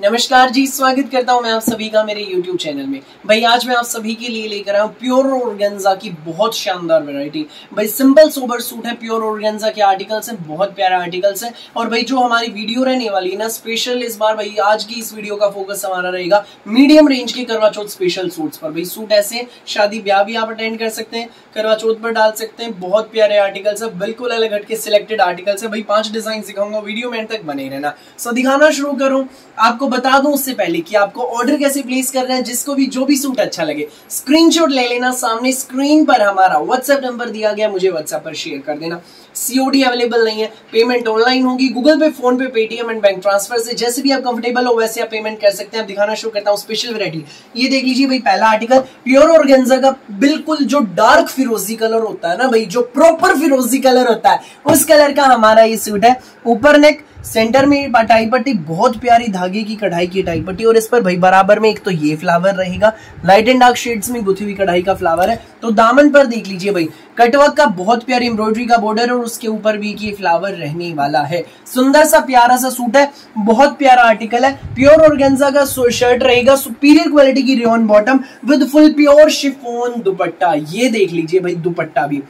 नमस्कार जी, स्वागत करता हूं मैं आप सभी का मेरे YouTube चैनल में। भाई आज मैं आप सभी के लिए लेकर आया हूं प्योर ऑर्गेन्जा की बहुत शानदार वैरायटी। भाई सिंपल सोबर सूट है, प्योर ऑर्गेन्जा के आर्टिकल्स हैं, बहुत प्यारा आर्टिकल्स है। और भाई जो हमारी वीडियो रहने वाली है ना स्पेशल, इस बार भाई आज की इस वीडियो का फोकस हमारा रहेगा मीडियम रेंज के करवा चौथ स्पेशल सूट्स पर। भाई सूट ऐसे शादी ब्याह भी आप अटेंड कर सकते हैं, करवा चौथ पर डाल सकते हैं। बहुत प्यारे आर्टिकल्स है, बिल्कुल अलग हटके सिलेक्टेड आर्टिकल्स है। भाई 5 डिजाइन दिखाऊंगा, वीडियो में एंड तक बने रहना। सो दिखाना शुरू करूं, आपको बता दूं उससे पहले कि आपको ऑर्डर कैसे प्लेस करना है। जिसको भी जो भी सूट अच्छा लगे स्क्रीनशॉट ले लेना, सामने स्क्रीन पर हमारा व्हाट्सएप नंबर दिया गया, मुझे व्हाट्सएप पर शेयर कर देना। सीओडी अवेलेबल नहीं है, पेमेंट ऑनलाइन होगी, गूगल पे, फोन पे, पेटीएम एंड बैंक ट्रांसफर से जैसे भी आप कंफर्टेबल हो वैसे आप पेमेंट कर सकते हैं। अब दिखाना शुरू करता हूं स्पेशल वैरायटी। ये देख लीजिए भाई, पहला आर्टिकल प्योर ऑर्गेन्जा का, बिल्कुल जो डार्क फिरोजी कलर होता है ना भाई, जो प्रॉपर फिरोजी कलर होता है उस कलर का हमारा ये सूट है। ऊपर नेक, सेंटर में टाई पट्टी, बहुत प्यारी धागे की कढ़ाई की टाई पट्टी, और इस पर भाई बराबर में एक तो ये फ्लावर रहेगा, लाइट एंड डार्क शेड्स में गुथी हुई कढ़ाई का फ्लावर है। तो दामन पर देख लीजिए भाई, कटवर्क का बहुत प्यारी एम्ब्रॉयडरी का बॉर्डर, और उसके ऊपर भी ये फ्लावर रहने वाला है। सुंदर सा प्यारा सा सूट है, बहुत प्यारा आर्टिकल है। प्योर ऑर्गेन्जा का शर्ट रहेगा, सुपीरियर क्वालिटी की rayon bottom with full pure chiffon दुपट्टा। ये देख लीजिए भाई, दुपट्टा भी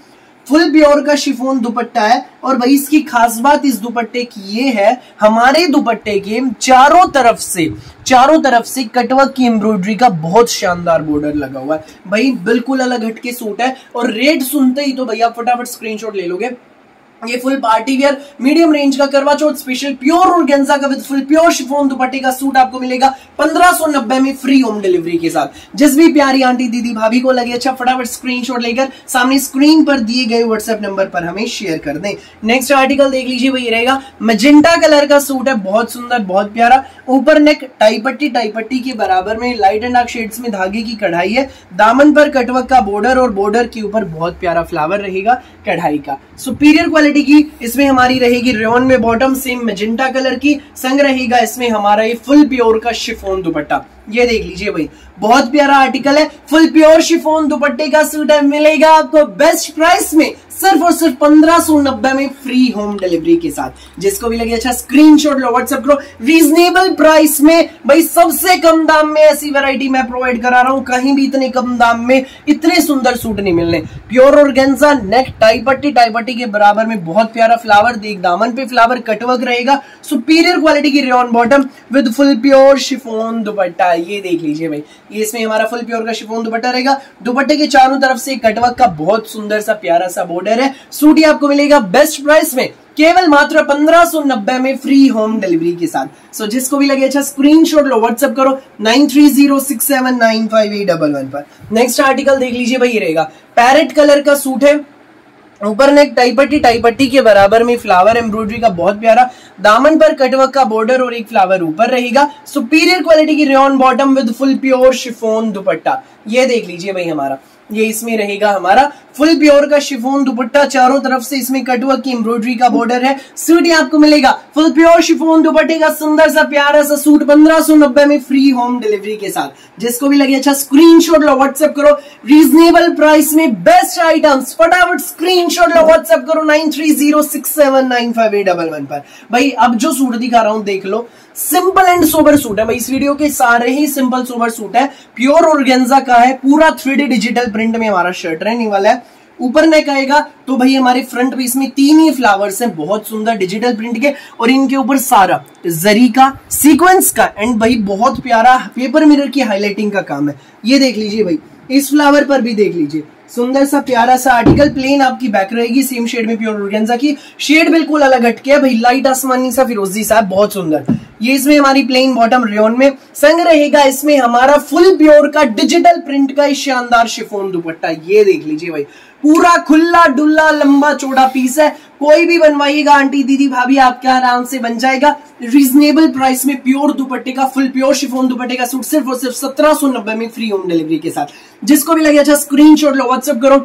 फुल प्योर का शिफॉन दुपट्टा है। और भाई इसकी खास बात इस दुपट्टे की ये है, हमारे दुपट्टे के चारों तरफ से कटवर्क की एम्ब्रॉयडरी का बहुत शानदार बॉर्डर लगा हुआ है। भाई बिल्कुल अलग हटके सूट है, और रेट सुनते ही तो भैया फटाफट स्क्रीनशॉट ले लोगे। ये full party wear medium range का करवा चौथ स्पेशल प्योर ऑर्गेन्जा का विद फुल प्योर शिफॉन दुपट्टे का सूट आपको मिलेगा 1590 में फ्री होम डिलीवरी के साथ। जिस भी प्यारी आंटी दीदी भाभी को लगे अच्छा, फटाफट स्क्रीनशॉट लेकर सामने स्क्रीन पर दिए गए व्हाट्सएप नंबर पर हमें शेयर कर दें। नेक्स्ट आर्टिकल देख लीजिए, वही रहेगा मैजेंटा कलर का सूट है, बहुत सुंदर बहुत प्यारा। ऊपर नेक टाई पट्टी के बराबर में लाइट एंड डार्क शेड्स में धागे की कढ़ाई है। दामन पर कटवर्क का बॉर्डर, और बॉर्डर के ऊपर बहुत प्यारा फ्लावर रहेगा कढ़ाई का। सुपीरियर क्वालिटी की इसमें हमारी रहेगी रेयन में बॉटम, सेम मैजेंटा कलर की। संग रहेगा इसमें हमारा ये फुल प्योर का शिफॉन दुपट्टा। ये देख लीजिए भाई, बहुत प्यारा आर्टिकल है, फुल प्योर शिफॉन दुपट्टे का सूट है, मिलेगा आपको बेस्ट प्राइस में सिर्फ और सिर्फ 1590 में फ्री होम डिलीवरी के साथ। जिसको भी लगे अच्छा स्क्रीनशॉट लो, व्हाट्सएप करो। रीजनेबल प्राइस में भाई, सबसे कम दाम में ऐसी वैरायटी मैं प्रोवाइड करा रहा हूं, कहीं भी इतने कम दाम में इतने सुंदर सूट नहीं मिलने। प्योर ऑर्गेन्जा, नेक टाई पट्टी के बराबर में बहुत प्यारा फ्लावर, देख दामन पे फ्लावर कटवर्क रहेगा। सुपीरियर क्वालिटी की rayon bottom with full pure chiffon दुपट्टा। ये देख लीजिए भाई, ये इसमें हमारा फुल प्योर का शिफॉन दुपट्टा रहेगा। दुपट्टे के चारों तरफ से कटवर्क का बहुत सुंदर सा प्यारा सा बॉर्डर है। सूट ही आपको मिलेगा बेस्ट प्राइस में केवल मात्र 1590 में फ्री होम डिलीवरी के साथ। सो जिसको भी लगे अच्छा स्क्रीनशॉट लो, व्हाट्सएप करो 9306795811 पर। नेक्स्ट आर्टिकल देख लीजिए भाई, ये रहेगा पैरेट कलर का सूट है। ऊपर नेक टाई पट्टी के बराबर में फ्लावर एम्ब्रॉयडरी का बहुत प्यारा, दामन पर कटवर्क का बॉर्डर और एक फ्लावर ऊपर रहेगा। सुपीरियर क्वालिटी की rayon bottom with full pure chiffon दुपट्टा। ये देख लीजिए भाई, हमारा ये इसमें रहेगा हमारा फुल प्योर का शिफॉन दुपट्टा, चारों तरफ से इसमें कटवर्क की एम्ब्रॉयडरी का बॉर्डर है। सूट ही आपको मिलेगा फुल प्योर शिफॉन दुपट्टे का सुंदर सा प्यारा सा सूट 1590 में फ्री होम डिलीवरी के साथ। जिसको भी लगे अच्छा स्क्रीनशॉट लो, व्हाट्सएप करो। रीजनेबल प्राइस में बेस्ट आइटम्स, फटाफट स्क्रीनशॉट लो, व्हाट्सएप करो 9306795811 पर। भाई अब जो सूट दिखा रहा हूं देख लो, सिंपल एंड सोबर सूट है भाई। इस वीडियो के सारे ही सिंपल सोबर सूट है, प्योर ऑर्गेन्जा का है, पूरा 3D डिजिटल प्रिंट में हमारा शर्ट रहने वाला है। ऊपर नेक आएगा तो भाई हमारे फ्रंट पीस में 3 ही फ्लावर्स हैं, बहुत सुंदर डिजिटल प्रिंट के, और इनके ऊपर सारा जरी का, सीक्वेंस का एंड भाई बहुत प्यारा पेपर मिरर की हाईलाइटिंग का काम है। ये देख लीजिए भाई, इस फ्लावर पर भी देख लीजिए, सुंदर सा प्यारा सा आर्टिकल। प्लेन आपकी बैक रहेगी, सेम शेड में प्योर ऑर्गेन्जा की। शेड बिल्कुल अलग हटके है भाई, लाइट आसमानी सा फिरोजी सा, बहुत सुंदर। ये इसमें हमारी प्लेन बॉटम रेयन में, संग रहेगा इसमें हमारा फुल प्योर का डिजिटल प्रिंट का शानदार शिफॉन दुपट्टा। ये देख लीजिए भाई, पूरा खुला डुल्ला लंबा चौड़ा पीस है, कोई भी बनवाइएगा आंटी दीदी भाभी आपके आराम से बन जाएगा। रीजनेबल प्राइस में प्योर दुपट्टे का, फुल प्योर शिफॉन दुपट्टे का सूट सिर्फ और सिर्फ 1790 में फ्री होम डिलीवरी के साथ। जिसको भी लगे अच्छा स्क्रीनशॉट लो, व्हाट्सएप करो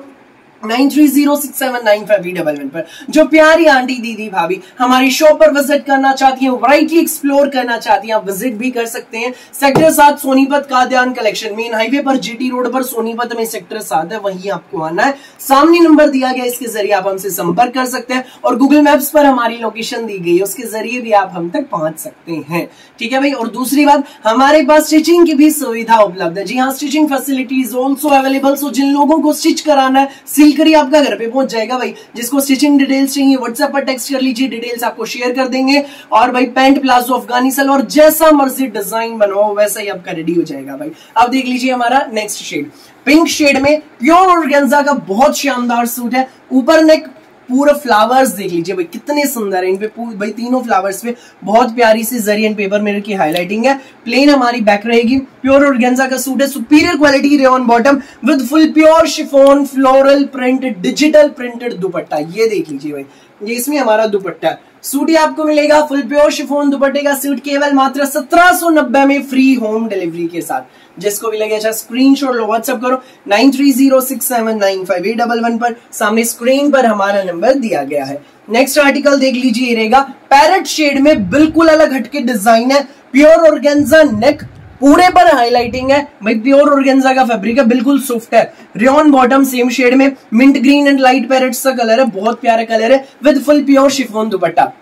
9306795811 पर जो प्यारी आंटी दीदी भाभी हमारी शॉप पर विजिट करना चाहती हैं, वैरायटी एक्सप्लोर करना चाहती हैं, आप विजिट भी कर सकते हैं। Sector 7 Sonipat Kadyan collection, main highway पर जीटी रोड पर सोनीपत में सेक्टर 7 है, वहीं आपको आना है। सामने नंबर दिया गया, इसके जरिए आप हमसे संपर्क कर सकते हैं और गूगल मैप्स पर हमारी लोकेशन दी गई है, उसके जरिए भी आप हम तक पहुंच सकते हैं। ठीक है भाई। और दूसरी बात, हमारे पास स्टिचिंग की भी सुविधा उपलब्ध है। जी हाँ, स्टिचिंग फैसिलिटीज ऑल्सो अवेलेबल। सो जिन लोगों को स्टिच कराना है, सिल करिए, आपका घर पे पहुंच जाएगा भाई। जिसको स्टिचिंग डिटेल्स चाहिए व्हाट्सएप पर टेक्स्ट कर लीजिए, डिटेल्स आपको शेयर कर देंगे। और भाई पैंट, प्लाजो, अफगानी सलवार जैसा मर्जी डिजाइन बनवाओ वैसा ही आपका रेडी हो जाएगा भाई। अब देख लीजिए हमारा नेक्स्ट शेड, पिंक शेड में प्योर ऑर्गेन्जा का बहुत शानदार सूट है। ऊपर नेक पूरा फ्लावर्स देख लीजिए भाई, कितने सुंदर है। इन पे भाई तीनों फ्लावर्स पे बहुत प्यारी सी जरी एंड पेपर मिरर की हाईलाइटिंग है। प्लेन हमारी बैक रहेगी। प्योर ऑर्गेन्जा का सूट है, superior quality rayon bottom with full pure chiffon floral printed digital printed दुपट्टा। ये देख लीजिए भाई, ये इसमें हमारा दुपट्टा है। सूट ही आपको मिलेगा फुल प्योर शिफॉन दुपट्टे का सूट केवल मात्र 1790 में फ्री होम डिलीवरी के साथ। जिसको भी लगे अच्छा स्क्रीनशॉट लो, व्हाट्सएप करो 9306795811 पर। सामने स्क्रीन पर हमारा नंबर दिया गया है। नेक्स्ट आर्टिकल देख लीजिए, रहेगा पैरेट शेड में, बिल्कुल अलग हटके डिजाइन है। प्योर ऑर्गेन्जा नेक पूरे पर हाईलाइटिंग है भाई। प्योर ऑर्गेन्जा का फैब्रिक है, बिल्कुल सॉफ्ट है। रेयॉन बॉटम सेम शेड में, mint green and light parrots का कलर है, बहुत प्यारा कलर है with full pure chiffon dupatta.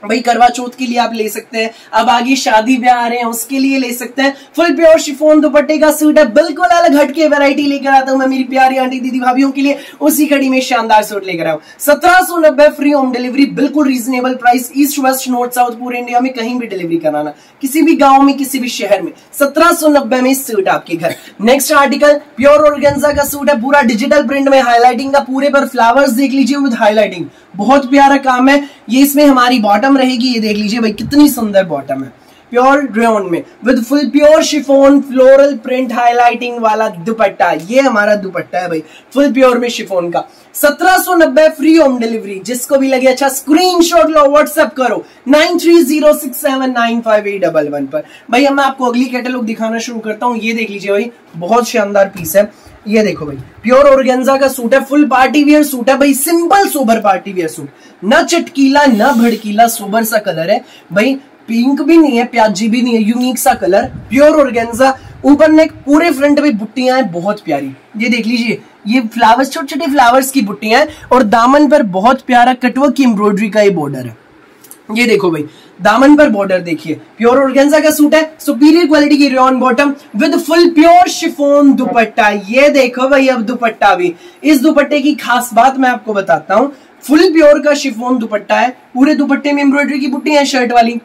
भाई करवा चौथ के लिए आप ले सकते हैं, अब आगे शादी ब्याह आ रहे हैं उसके लिए ले सकते हैं। फुल प्योर शिफॉन दुपट्टे का सूट है, बिल्कुल अलग हटके वैरायटी लेकर आता हूं मैं मेरी प्यारी आंटी दीदी भाभीियों के लिए। उसी कड़ी में शानदार सूट लेकर आऊं 1790 फ्री होम डिलीवरी, बिल्कुल reasonable price. East west north south पूरे इंडिया में कहीं भी डिलीवरी कराना, किसी भी गांव में किसी भी शहर में 1790 में सूट आपके घर। नेक्स्ट आर्टिकल प्योर ऑर्गेन्जा का सूट है, पूरा डिजिटल प्रिंट में हाईलाइटिंग का, पूरे पर फ्लावर्स देख लीजिए विद हाईलाइटिंग, बहुत प्यारा काम है। ये इसमें हमारी बॉटम रहेगी, ये देख लीजिए भाई कितनी सुंदर बॉटम है, प्योर रेयॉन में with full pure chiffon floral print highlighting वाला दुपट्टा। ये हमारा दुपट्टा है भाई, फुल प्योर में शिफॉन का। 1790 फ्री होम डिलीवरी। जिसको भी लगे अच्छा स्क्रीनशॉट लो, व्हाट्सएप करो 9306795811 पर। भाई मैं आपको अगली कैटलॉग दिखाना शुरू करता हूँ। ये देख लीजिए भाई, बहुत शानदार पीस है। ये देखो भाई, प्योर ऑर्गेन्जा का सूट है, फुल पार्टी वियर सूट है भाई, simple sober party wear suit, ना चटकीला ना भड़कीला, सोबर सा कलर है भाई। पिंक भी नहीं है, प्याजी भी नहीं है, यूनिक सा कलर, प्योर ऑर्गेन्जा। ऊपर नेक पूरे फ्रंट में बुट्टियां हैं बहुत प्यारी, ये देख लीजिए, ये फ्लावर्स छोटे छोटे फ्लावर्स की बुट्टियां हैं। और दामन पर बहुत प्यारा कटवर्क की एम्ब्रॉयडरी का ये बॉर्डर है। ये देखो भाई, दामन पर बॉर्डर देखिए, प्योर ऑर्गेन्जा का सूट है, सुपीरियर क्वालिटी की rayon bottom with full pure chiffon दुपट्टा। ये देखो भाई, अब दुपट्टा भी, इस दुपट्टे की खास बात मैं आपको बताता हूँ। फुल प्योर का शिफॉन दुपट्टा है, पूरे दुपट्टे में एम्ब्रॉयडरी की बुट्टी है शर्ट वाली।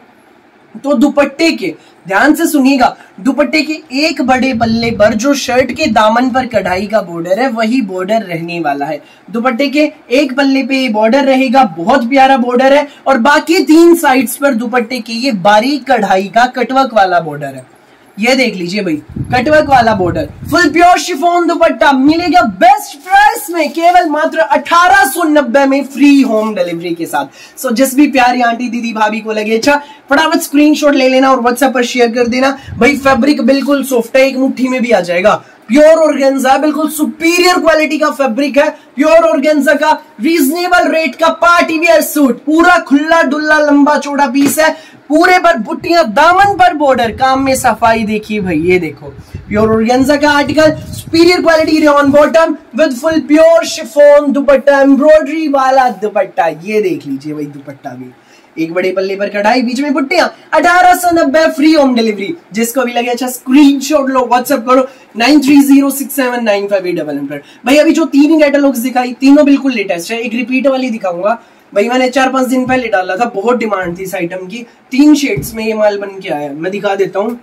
तो दुपट्टे के ध्यान से सुनिएगा, दुपट्टे के एक बड़े पल्ले पर जो शर्ट के दामन पर कढ़ाई का बॉर्डर है वही बॉर्डर रहने वाला है। दुपट्टे के एक पल्ले पे ये बॉर्डर रहेगा, बहुत प्यारा बॉर्डर है। और बाकी 3 साइड्स पर दुपट्टे के ये बारीक कढ़ाई का कटवर्क वाला बॉर्डर है। ये देख लीजिए भाई, कटवर्क वाला बॉर्डर, फुल प्योर शिफॉन दुपट्टा मिलेगा बेस्ट प्राइस में, केवल मात्र 1890 में फ्री होम डिलीवरी के साथ। सो जिस भी प्यारी आंटी दीदी भाभी को लगे अच्छा, फटाफट स्क्रीनशॉट ले लेना और व्हाट्सएप पर शेयर कर देना भाई। फैब्रिक बिल्कुल सॉफ्ट है, एक मुट्ठी में भी आ जाएगा। प्योर ऑर्गेन्जा, बिल्कुल सुपीरियर क्वालिटी का फैब्रिक है। प्योर ऑर्गेन्जा का रीजनेबल रेट का पार्टी वियर सूट, पूरा खुला डुल्ला लंबा चौड़ा पीस है, पूरे पर बुट्टियां, दामन पर बॉर्डर, काम में सफाई देखिए भाई। ये देखो प्योर ऑर्गेन्जा का article, superior quality rayon bottom with full pure chiffon dupatta, embroidery वाला दुपट्टा। ये देख लीजिए भाई, दुपट्टा भी एक बड़े पल्ले पर कढ़ाई, बीच में बुट्टियां, 1890 फ्री होम डिलीवरी। जिसको भी लगे अच्छा स्क्रीनशॉट लो, व्हाट्सएप करो 9306795811 पर। भाई अभी जो 3 कैटलॉग्स दिखाई, तीनों बिल्कुल लेटेस्ट है। एक रिपीट वाली दिखाऊंगा भाई, मैंने 4-5 दिन पहले डाला था, बहुत डिमांड थी इस आइटम की। 3 शेड्स में ये माल बन के आया, मैं दिखा देता हूँ।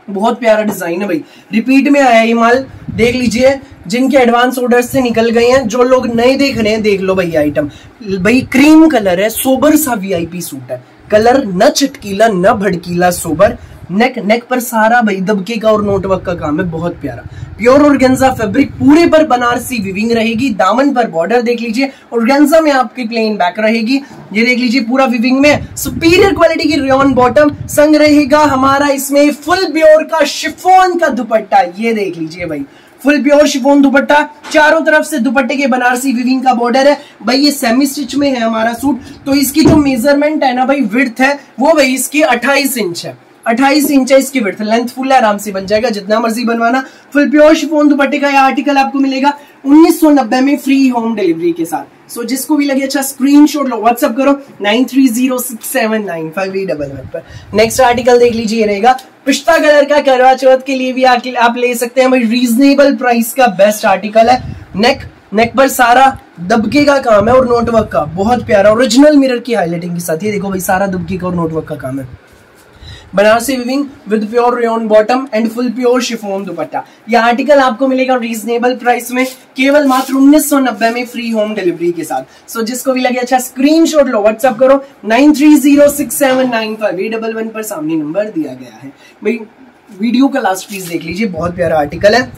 बहुत प्यारा डिजाइन है भाई, रिपीट में आया ये माल, देख लीजिए। जिनके एडवांस ऑर्डर्स से निकल गए हैं, जो लोग नए देख रहे हैं देख लो भाई। आइटम भाई क्रीम कलर है, सोबर सा वीआईपी सूट है, कलर न चटकीला न भड़कीला, सोबर। नेक पर सारा भाई दबके का और नोटवर्क का काम है, बहुत प्यारा। प्योर ऑर्गेन्जा फैब्रिक, पूरे पर बनारसी विविंग रहेगी, दामन पर बॉर्डर देख लीजिए। ऑर्गेन्जा में आपकी प्लेन बैक रहेगी, ये देख लीजिए पूरा विविंग में। सुपीरियर क्वालिटी की रेयॉन बॉटम, संग रहेगा हमारा इसमें फुल प्योर का शिफॉन का दुपट्टा। ये देख लीजिए भाई, फुल प्योर शिफॉन दुपट्टा, चारों तरफ से दुपट्टे के बनारसी विविंग का बॉर्डर है। भाई ये सेमी स्टिच में है हमारा सूट, तो इसकी जो मेजरमेंट है ना भाई, विड्थ है वो भाई इसकी 28 इंच है। 28 इंच है इसकी विड्थ, लेंथ फुल है, आराम से बन जाएगा जितना मर्जी बनवाना। फुल प्योर शिफॉन दुपट्टे का यह आर्टिकल आपको मिलेगा 1990 में फ्री होम डिलीवरी के साथ। सो जिसको भी लगे अच्छा स्क्रीनशॉट लो, व्हाट्सअप करो 9306795811 पर। नेक्स्ट आर्टिकल देख लीजिए, रहेगा पिस्ता कलर का, करवा चौथ के लिए भी आप ले सकते हैं भाई, रीजनेबल प्राइस का बेस्ट आर्टिकल है। नेक पर सारा दबके का काम है और नोटवर्क का, बहुत प्यारा ओरिजिनल मिरर की हाईलाइटिंग के साथ। ये देखो भाई सारा दबके का और नोटवर्क का काम है। Banarasi viewing with pure rayon bottom and full pure chiffon दुपट्टा। यह आर्टिकल आपको मिलेगा रीजनेबल प्राइस में, केवल मात्र 1990 में फ्री होम डिलीवरी के साथ। सो जिसको भी लगे अच्छा स्क्रीनशॉट लो, व्हाट्सएप करो 9306795811 पर, सामने नंबर दिया गया है। भाई वीडियो का लास्ट पीस देख लीजिए, बहुत प्यारा आर्टिकल है।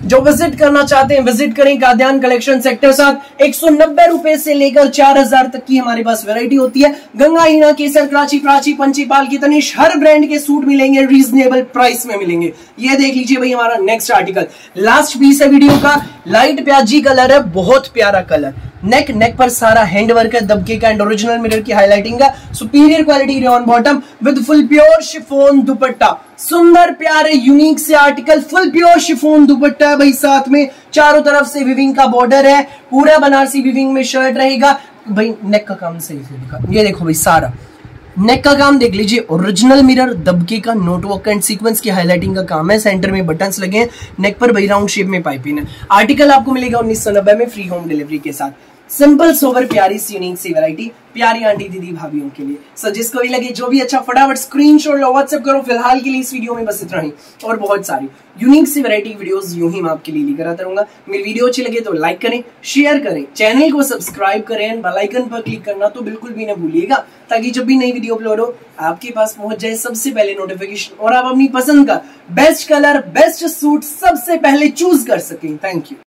जो विजिट करना चाहते हैं विजिट करें काद्यान कलेक्शन सेक्टर 7। 190 रुपए से लेकर 4000 तक की हमारे पास वैरायटी होती है। गंगा, हीना, केसर, कराची, प्राची, पंचीपाल की तनिष, हर ब्रांड के सूट मिलेंगे, रीजनेबल प्राइस में मिलेंगे। ये देख लीजिए भाई हमारा नेक्स्ट आर्टिकल, लास्ट पीस है वीडियो का। लाइट प्याजी कलर है, बहुत प्यारा कलर। नेक पर सारा हैंड वर्क है, दबके का एंड ओरिजिनल मिरर की हाईलाइटिंग है। Superior quality rayon bottom with full pure chiffon दुपट्टा। सुंदर प्यारे यूनिक से आर्टिकल, फुल प्योर शिफॉन दुपट्टा है भाई, साथ में चारों तरफ से विविंग का बॉर्डर है, पूरा बनारसी विविंग में शर्ट रहेगा भाई। नेक का काम सही से दिखा, ये देखो भाई सारा नेक का काम देख लीजिए, ओरिजिनल मिरर, दबके का, नोटवर्क एंड सीक्वेंस की हाईलाइटिंग का काम है। सेंटर में बटन्स लगे हैं, नेक पर भाई राउंड शेप में पाइपिंग है। आर्टिकल आपको मिलेगा 1990 में फ्री होम डिलीवरी के साथ। सिंपल सोबर प्यारी सी यूनिक सी वैरायटी, प्यारी आंटी दीदी भाभीियों के लिए। सो जिसको भी लगे जो भी अच्छा फटाफट स्क्रीनशॉट लो, व्हाट्सएप करो। फिलहाल के लिए इस वीडियो में बस इतना ही, और बहुत सारी यूनिक सी वैरायटी वीडियोस यूं ही मैं आपके लिए लेकर आता रहूंगा। मेरी वीडियो अच्छी लगे तो लाइक करें, शेयर करें, चैनल को सब्सक्राइब करें, बेल आइकन पर क्लिक करना तो बिल्कुल भी ना भूलिएगा, ताकि जब भी नई वीडियो अपलोड हो आपके पास पहुंच जाए सबसे पहले नोटिफिकेशन, और आप अपनी पसंद का बेस्ट कलर, बेस्ट सूट सबसे पहले चूज कर सकें। Thank you.